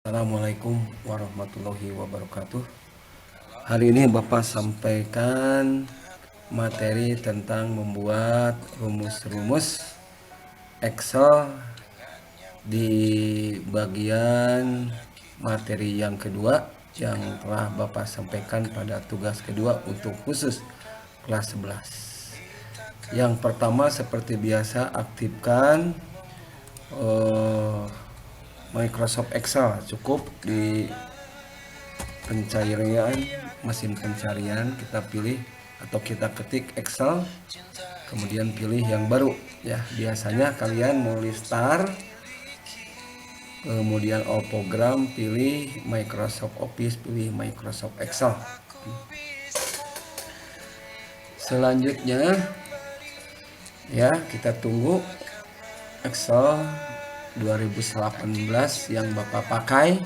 Assalamualaikum warahmatullahi wabarakatuh. Hari ini Bapak sampaikan materi tentang membuat rumus-rumus Excel di bagian materi yang kedua yang telah Bapak sampaikan pada tugas kedua untuk khusus kelas 11. Yang pertama seperti biasa aktifkan Microsoft Excel. Cukup di pencarian, mesin pencarian kita pilih atau kita ketik Excel, kemudian pilih yang baru ya. Biasanya kalian menulis Start, kemudian all program, pilih Microsoft Office, pilih Microsoft Excel. Selanjutnya ya, kita tunggu Excel 2018 yang Bapak pakai,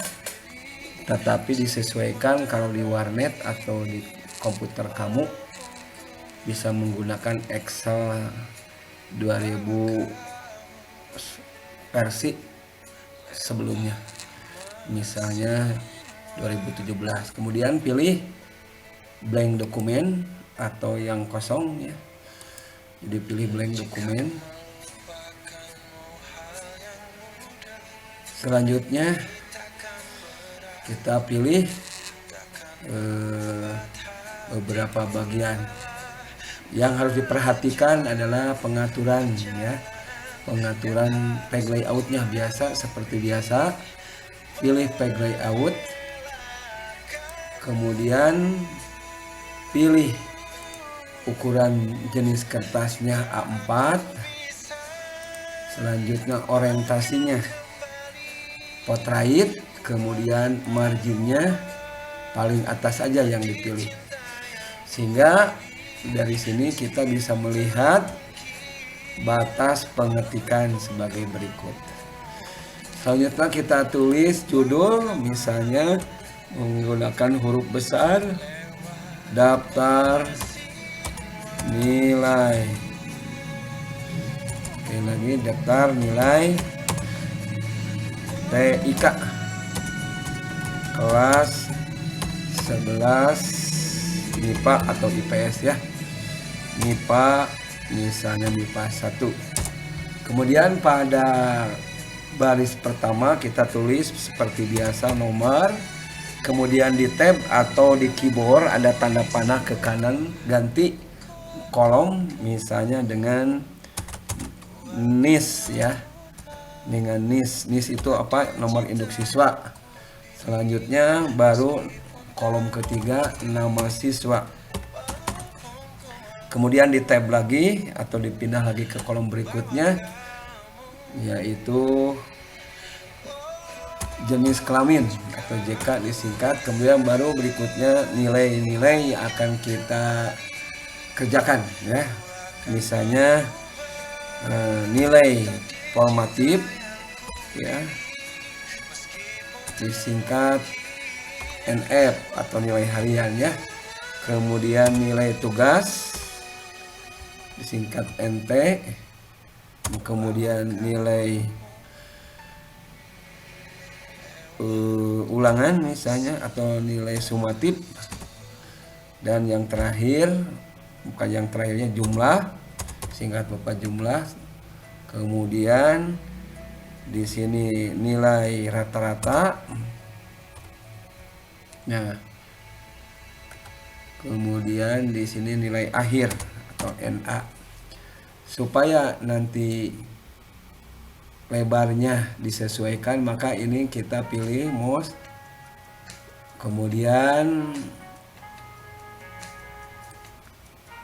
tetapi disesuaikan kalau di warnet atau di komputer kamu bisa menggunakan Excel 2000 versi sebelumnya, misalnya 2017. Kemudian pilih blank dokumen atau yang kosong ya, jadi pilih blank dokumen. Selanjutnya kita pilih beberapa bagian. Yang harus diperhatikan adalah pengaturan ya, pengaturan page layoutnya. Seperti biasa pilih page layout, kemudian pilih ukuran jenis kertasnya A4. Selanjutnya orientasinya portrait, kemudian marginnya paling atas saja yang dipilih, sehingga dari sini kita bisa melihat batas pengetikan sebagai berikut. Selanjutnya kita tulis judul, misalnya menggunakan huruf besar, daftar nilai. Oke, lagi daftar nilai TIK kelas 11 MIPA atau IPS ya. MIPA misalnya MIPA 1. Kemudian pada baris pertama kita tulis seperti biasa nomor, kemudian di tab atau di keyboard ada tanda panah ke kanan, ganti kolom misalnya dengan NIS ya, dengan NIS itu apa, nomor induk siswa. Selanjutnya baru kolom ketiga nama siswa. Kemudian di tab lagi atau dipindah lagi ke kolom berikutnya, yaitu jenis kelamin atau JK disingkat. Kemudian baru berikutnya nilai-nilai yang akan kita kerjakan ya, misalnya nilai formatif ya, disingkat NF atau nilai harian ya. Kemudian nilai tugas disingkat NT. Kemudian nilai ulangan misalnya atau nilai sumatif. Dan yang terakhir, bukan yang terakhirnya, jumlah, singkat Bapak jumlah. Kemudian di sini nilai rata-rata. Nah, kemudian di sini nilai akhir atau NA. Supaya nanti lebarnya disesuaikan, maka ini kita pilih mouse, kemudian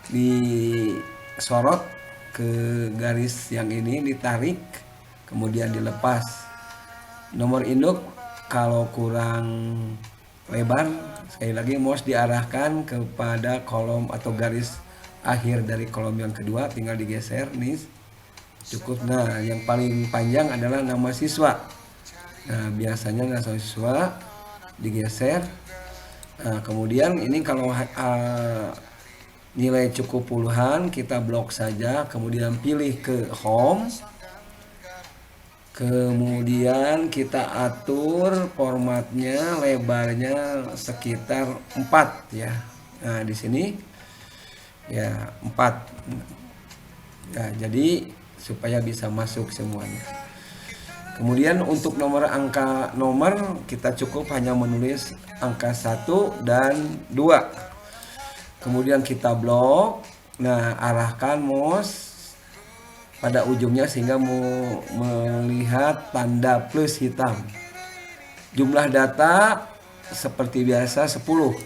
disorot ke garis yang ini, ditarik, kemudian dilepas. Nomor induk kalau kurang lebar, sekali lagi mouse diarahkan kepada kolom atau garis akhir dari kolom yang kedua, tinggal digeser nih, cukup. Nah, yang paling panjang adalah nama siswa. Nah, biasanya nama siswa digeser. Nah, kemudian ini kalau nilai cukup puluhan, kita blok saja, kemudian pilih ke home, Kemudian kita atur formatnya, lebarnya sekitar 4 ya. Nah, di sini ya 4. Ya, jadi supaya bisa masuk semuanya. Kemudian untuk nomor kita cukup hanya menulis angka 1 dan 2. Kemudian kita blok. Nah, arahkan mouse pada ujungnya sehingga mau melihat tanda plus hitam. Jumlah data seperti biasa 10.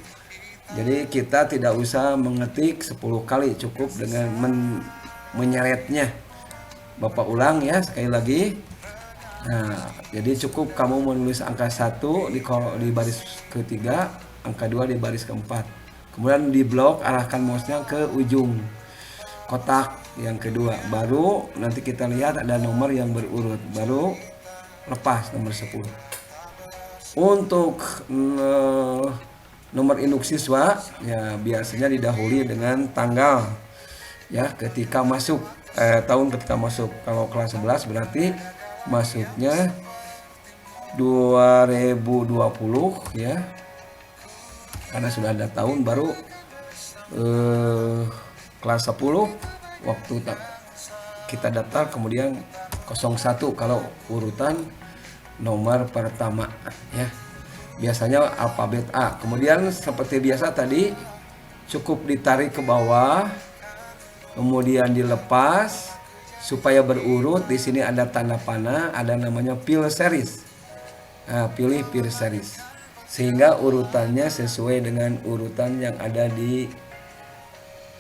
Jadi kita tidak usah mengetik 10 kali, cukup dengan menyeretnya. Bapak ulang ya sekali lagi. Nah, jadi cukup kamu menulis angka 1 di baris ketiga, angka 2 di baris keempat. Kemudian di blok, arahkan mouse-nya ke ujung kotak yang kedua. Baru nanti kita lihat ada nomor yang berurut. Baru lepas nomor 10. Untuk nomor induk siswa ya biasanya didahului dengan tanggal ya ketika masuk, tahun ketika masuk. Kalau kelas 11 berarti masuknya 2020 ya, karena sudah ada tahun. Baru kelas 10 waktu kita daftar, kemudian 01 kalau urutan nomor pertama ya, biasanya alfabet A. Kemudian seperti biasa tadi cukup ditarik ke bawah, kemudian dilepas supaya berurut. Di sini ada tanda panah, ada namanya fill series. Nah, pilih fill series sehingga urutannya sesuai dengan urutan yang ada di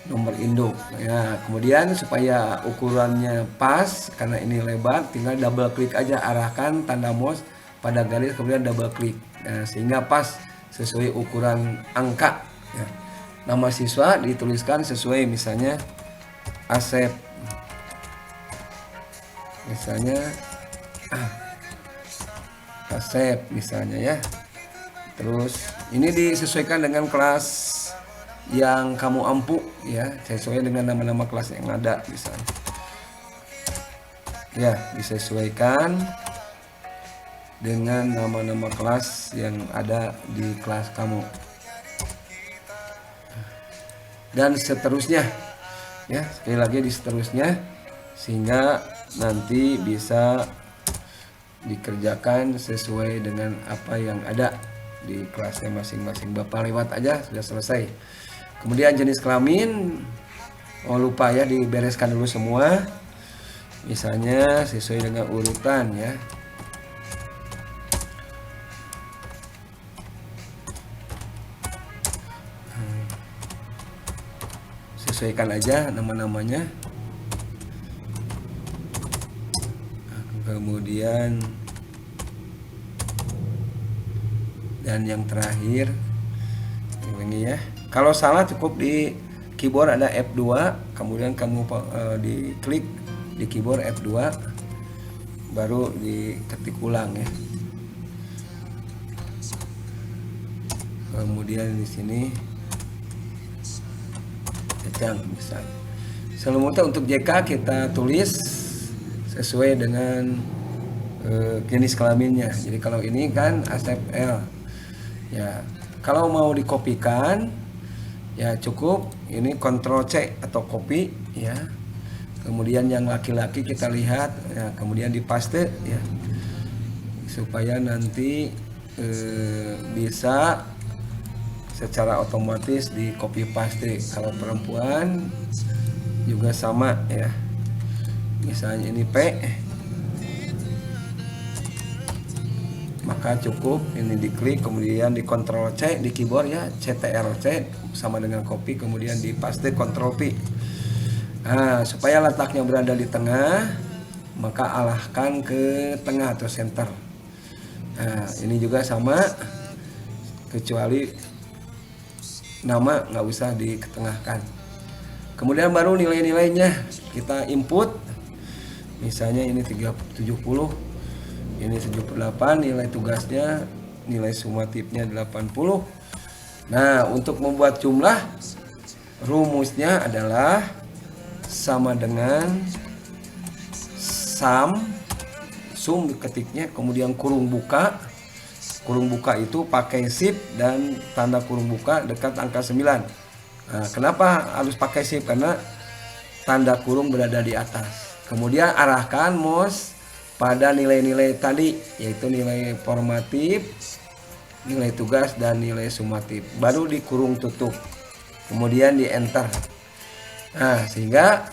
nomor induk ya. Kemudian supaya ukurannya pas, karena ini lebar, tinggal double klik aja, arahkan tanda mouse pada garis kemudian double klik. Nah, sehingga pas sesuai ukuran angka ya. Nama siswa dituliskan sesuai, misalnya Asep, misalnya Asep misalnya ya. Terus ini disesuaikan dengan kelas yang kamu ampu ya, sesuai dengan nama-nama kelas yang ada misalnya ya, disesuaikan dengan nama-nama kelas yang ada di kelas kamu dan seterusnya ya. Sekali lagi di seterusnya sehingga nanti bisa dikerjakan sesuai dengan apa yang ada di kelasnya masing-masing. Bapak lewat aja sudah selesai. Kemudian jenis kelamin, oh lupa ya, dibereskan dulu semua. Misalnya sesuai dengan urutan ya. Sesuaikan aja nama-namanya. Kemudian dan yang terakhir ini ya. Kalau salah cukup di keyboard ada F2, kemudian kamu diklik di keyboard F2 baru diketik ulang ya. Kemudian di sini kecang misalnya. Selanjutnya untuk JK kita tulis sesuai dengan jenis kelaminnya. Jadi kalau ini kan Asep L ya. Kalau mau dikopikan ya cukup ini Ctrl C atau copy ya. Kemudian yang laki-laki kita lihat ya, kemudian dipaste ya, supaya nanti bisa secara otomatis di copy paste. Kalau perempuan juga sama ya, misalnya ini P, maka cukup ini diklik kemudian di Ctrl C di keyboard ya, Ctrl C sama dengan copy, kemudian di paste Ctrl P. Nah, supaya letaknya berada di tengah, maka arahkan ke tengah atau center. Nah, ini juga sama, kecuali nama nggak usah diketengahkan. Kemudian baru nilai-nilainya kita input. Misalnya ini 70, ini 78, nilai tugasnya, nilai sumatifnya 80. Nah, untuk membuat jumlah, rumusnya adalah sama dengan sum sum ketiknya, kemudian kurung buka. Kurung buka itu pakai sip dan tanda kurung buka dekat angka 9. Nah, kenapa harus pakai sip? Karena tanda kurung berada di atas. Kemudian arahkan mouse pada nilai-nilai tadi, yaitu nilai formatif, nilai tugas, dan nilai sumatif. Baru dikurung tutup. Kemudian di enter. Nah, sehingga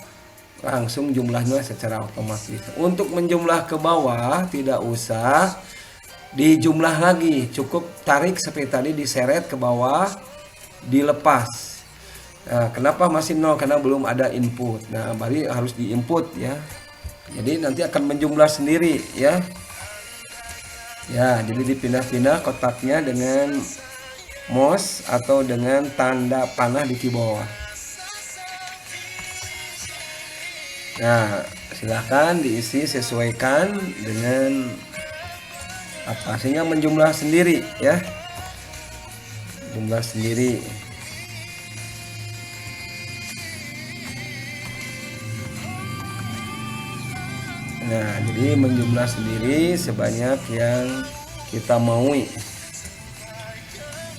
langsung jumlahnya secara otomatis. Untuk menjumlah ke bawah tidak usah dijumlah lagi, cukup tarik seperti tadi, diseret ke bawah, dilepas. Nah, kenapa masih 0? Karena belum ada input. Nah, baru harus diinput ya. Jadi nanti akan menjumlah sendiri ya. Ya, jadi dipindah-pindah kotaknya dengan mouse atau dengan tanda panah di bawah. Nah, silahkan diisi sesuaikan dengan apa, sehingga menjumlah sendiri ya, jumlah sendiri. Nah, jadi menjumlah sendiri sebanyak yang kita maui.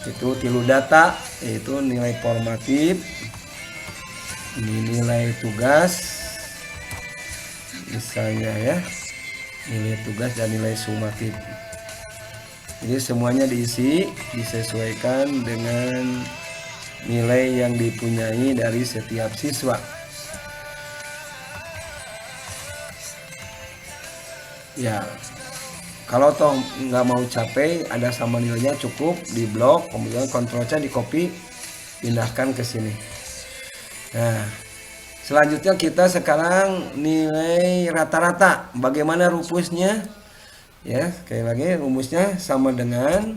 Itu tilu data, yaitu nilai formatif, nilai tugas misalnya ya, nilai tugas dan nilai sumatif. Jadi semuanya diisi, disesuaikan dengan nilai yang dipunyai dari setiap siswa. Ya, kalau toh nggak mau capek, ada sama nilainya, cukup di blok, kemudian Ctrl+C di copy, pindahkan ke sini. Nah, selanjutnya kita sekarang nilai rata-rata. Bagaimana rumusnya? Ya, sekali lagi rumusnya sama dengan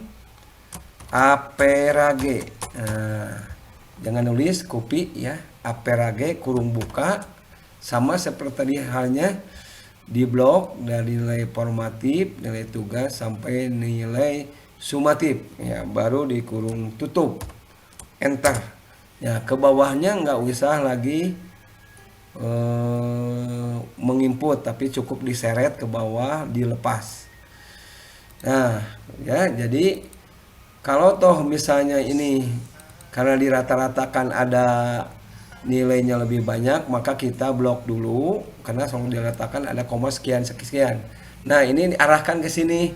A per G. Nah, jangan nulis, copy ya. A per G kurung buka, sama seperti tadi halnya di blok dari nilai formatif, nilai tugas sampai nilai sumatif ya, baru dikurung tutup, enter ya. Ke bawahnya nggak usah lagi menginput, tapi cukup diseret ke bawah, dilepas. Nah ya, jadi kalau toh misalnya ini karena dirata-ratakan ada nilainya lebih banyak, maka kita blok dulu karena selalu diratakan ada koma sekian sekian. Nah, ini diarahkan ke sini,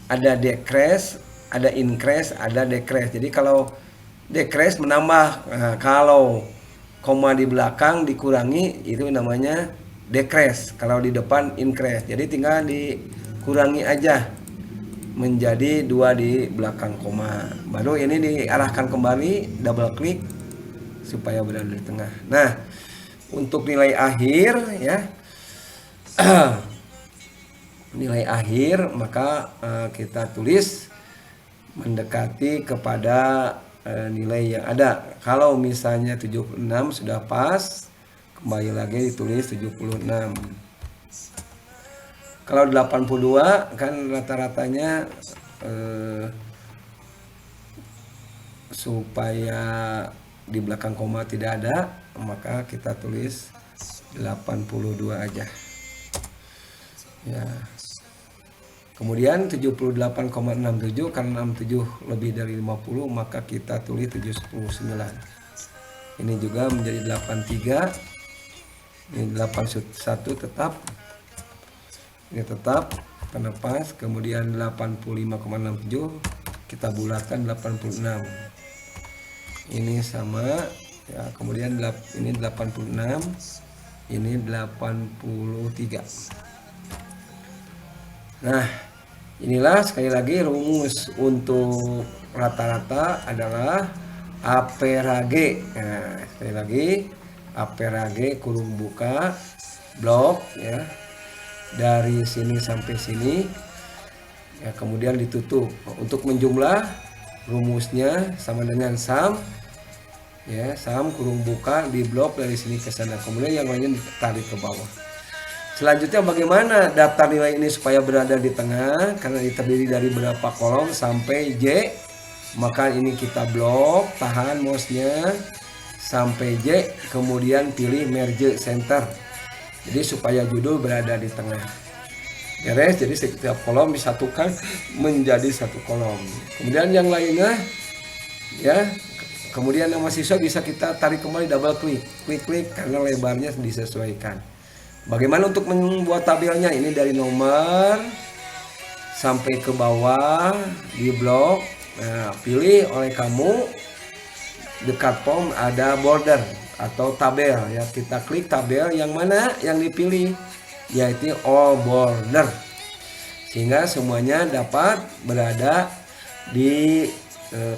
ada decrease, ada increase, ada decrease. Jadi kalau decrease menambah, nah, kalau koma di belakang dikurangi itu namanya decrease, kalau di depan increase. Jadi tinggal dikurangi aja menjadi 2 di belakang koma. Baru ini diarahkan kembali, double klik supaya berada di tengah. Nah, untuk nilai akhir ya, nilai akhir maka kita tulis mendekati kepada nilai yang ada. Kalau misalnya 76 sudah pas, kembali lagi ditulis 76. Kalau 82 kan rata-ratanya supaya di belakang koma tidak ada, maka kita tulis 82 aja ya. Kemudian 78,67, karena 67 lebih dari 50 maka kita tulis 79. Ini juga menjadi 83. Ini 81 tetap, ini tetap karena pas. Kemudian 85,67 kita bulatkan 86. Ini sama ya. Kemudian ini 86, ini 83. Nah, inilah sekali lagi rumus untuk rata-rata adalah A per G. Nah, sekali lagi A per G kurung buka blok ya, dari sini sampai sini ya, kemudian ditutup. Untuk menjumlah rumusnya sama dengan sum ya, sum kurung buka di blok dari sini ke sana, kemudian yang lainnya ditarik ke bawah. Selanjutnya bagaimana daftar nilai ini supaya berada di tengah, karena terdiri dari berapa kolom sampai J, maka ini kita blok, tahan mouse-nya sampai J, kemudian pilih merge center, jadi supaya judul berada di tengah. beres. Jadi setiap kolom disatukan menjadi satu kolom. Kemudian yang lainnya ya, kemudian nama siswa bisa kita tarik kembali, double klik karena lebarnya disesuaikan. Bagaimana untuk membuat tabelnya? Ini dari nomor sampai ke bawah di blok. Nah, pilih oleh kamu dekat form ada border atau tabel ya. Kita klik tabel yang mana yang dipilih, yaitu all border, sehingga semuanya dapat berada di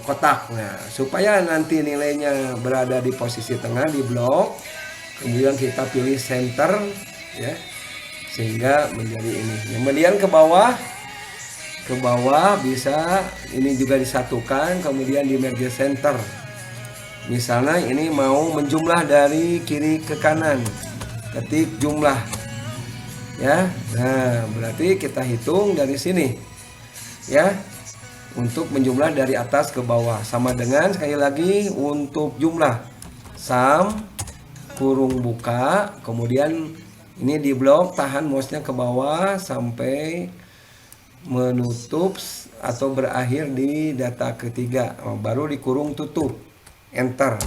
kotak. Nah, supaya nanti nilainya berada di posisi tengah di blok, kemudian kita pilih center ya, sehingga menjadi ini. Kemudian ke bawah bisa ini juga disatukan, kemudian di merge center. Misalnya ini mau menjumlah dari kiri ke kanan, ketik jumlah ya. Nah, berarti kita hitung dari sini ya, untuk menjumlah dari atas ke bawah. Sama dengan sekali lagi untuk jumlah sum kurung buka, kemudian ini di blok, tahan mouse-nya ke bawah sampai menutup atau berakhir di data ketiga, baru dikurung tutup, enter.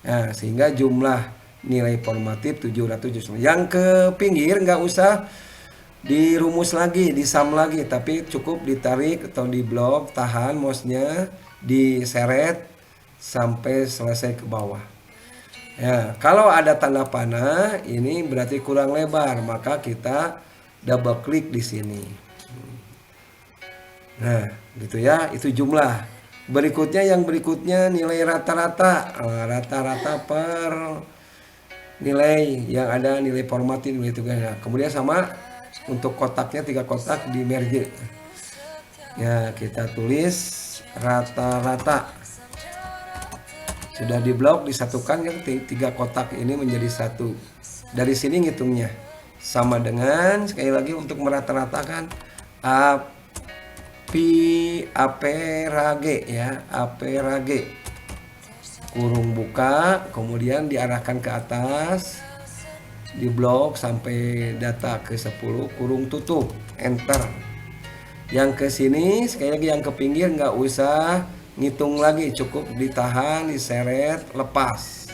Nah, sehingga jumlah nilai formatif 770. Yang ke pinggir nggak usah dirumus lagi, disam lagi, tapi cukup ditarik atau di blok, tahan mouse-nya, diseret sampai selesai ke bawah. Ya, kalau ada tanda panah ini berarti kurang lebar, maka kita double klik di sini. Nah, gitu ya, itu jumlah. Yang berikutnya nilai rata-rata. Rata-rata per nilai yang ada, nilai formatif, nilai tugasnya. Kemudian sama untuk kotaknya, 3 kotak di merge. Ya, kita tulis rata-rata. Sudah di blok, disatukan kan 3 kotak ini menjadi satu. Dari sini ngitungnya sama dengan sekali lagi untuk merata-ratakan aperage ya, aperage kurung buka, kemudian diarahkan ke atas di blok sampai data ke 10, kurung tutup, enter. Yang ke sini sekali lagi, yang ke pinggir nggak usah ngitung lagi, cukup ditahan, diseret, lepas.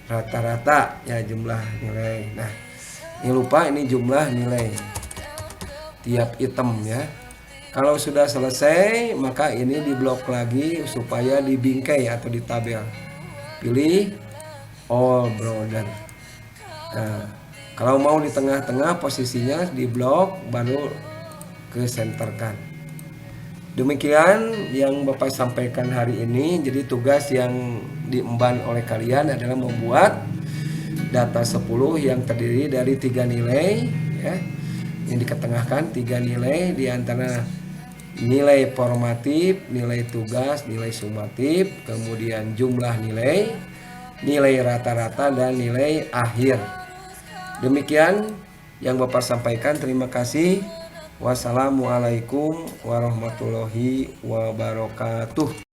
Rata-rata ya jumlah nilai. Nah, ini lupa, ini jumlah nilai tiap item ya. Kalau sudah selesai, maka ini diblok lagi supaya dibingkai atau ditabel. Pilih all border. Nah, kalau mau di tengah-tengah posisinya di blok, baru ke centerkan. Demikian yang Bapak sampaikan hari ini. Jadi tugas yang diemban oleh kalian adalah membuat data 10 yang terdiri dari 3 nilai ya. Yang diketengahkan 3 nilai, di antara nilai formatif, nilai tugas, nilai sumatif, kemudian jumlah nilai, nilai rata-rata, dan nilai akhir. Demikian yang Bapak sampaikan. Terima kasih. Wassalamualaikum warahmatullahi wabarakatuh.